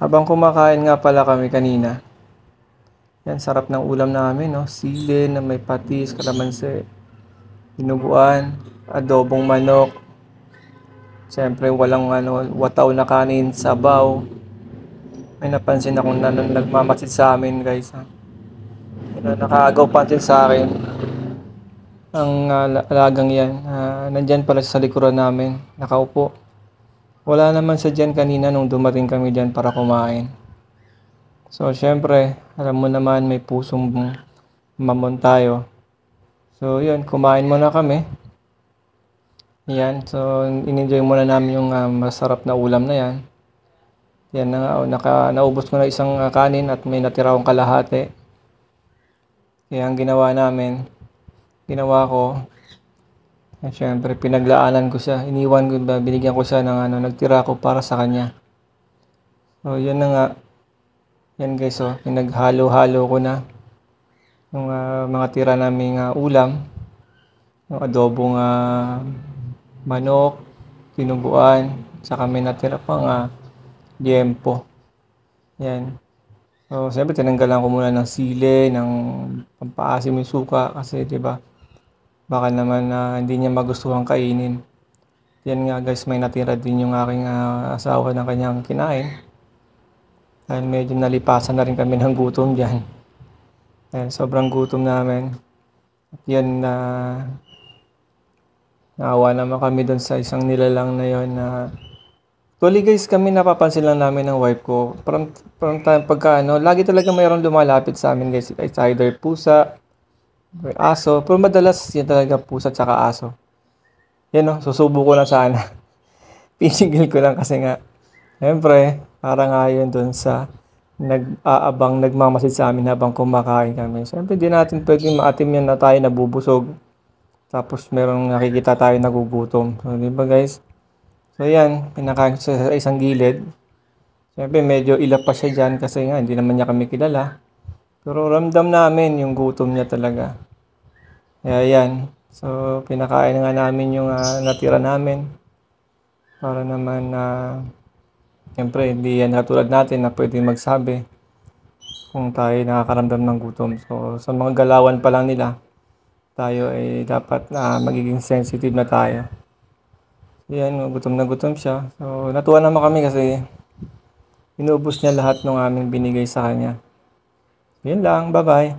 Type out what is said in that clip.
Habang kumakain nga pala kami kanina, yan sarap ng ulam namin, no? Sili na may patis, kalamansi, dinuguan, adobong manok, siyempre walang wataw na kanin, sabaw. May napansin akong nagmamasid sa amin, guys. Ha? Nakaagaw pansin sa akin ang alagang yan. Nandyan pala sa likuran namin, nakaupo. Wala naman sa dyan kanina nung dumating kami dyan para kumain. So, syempre, alam mo naman may pusong mamon tayo. So, yun, kumain muna kami. Yan, so, in-enjoy muna namin yung masarap na ulam na yan. Yan na nga, naubos ko na isang kanin at may natira akong kalahati. Kaya ang ginawa ko, syempre, pinaglaanan ko siya. Iniwan ko, binigyan ko siya ng nagtira ko para sa kanya. So, yun na nga. Yan guys, oh, pinaghalo-halo ko na yung mga tira naming ulam. Yung adobong manok, tinuguan, saka may natira pang liempo. Yan. So, siyempre tinanggalan ko muna ng sili, ng pampaasim yung suka kasi 'di ba? Baka naman hindi niya magustuhan kainin. Yan nga guys, may natira din yung aking asawa ng kanyang kinain. Dahil medyo nalipasan na rin kami ng gutom diyan. Dahil sobrang gutom namin. At yan naawa naman kami doon sa isang nilalang na yon na actually guys, kami napapansin lang namin ng wife ko. From time pagka lagi talaga mayroong lumalapit sa amin guys. It's either pusa, or aso. Pero madalas yan talaga pusa at saka aso. Yan no, susubo ko na sana. Pinigil ko lang kasi nga, siyempre, para nga yun doon sa nagmamasid sa amin habang kumakain kami. Siyempre, di natin pwedeng maatim yan na tayo nabubusog. Tapos merong nakikita tayo nagugutom. So, di ba guys? So yan, pinakain ko sa isang gilid. Siyempre medyo ilap pa siya dyan kasi nga hindi naman niya kami kilala. Pero ramdam namin yung gutom niya talaga. Kaya yan. So pinakain nga namin yung natira namin. Para naman siyempre hindi yan katulad natin na pwede magsabi kung tayo nakakaramdam ng gutom. So sa mga galawan pa lang nila, tayo ay dapat magiging sensitive na tayo. Yan, gutom na gutom siya. So, natuwa naman kami kasi inubos niya lahat ng aming binigay sa kanya. Yan lang, bye-bye.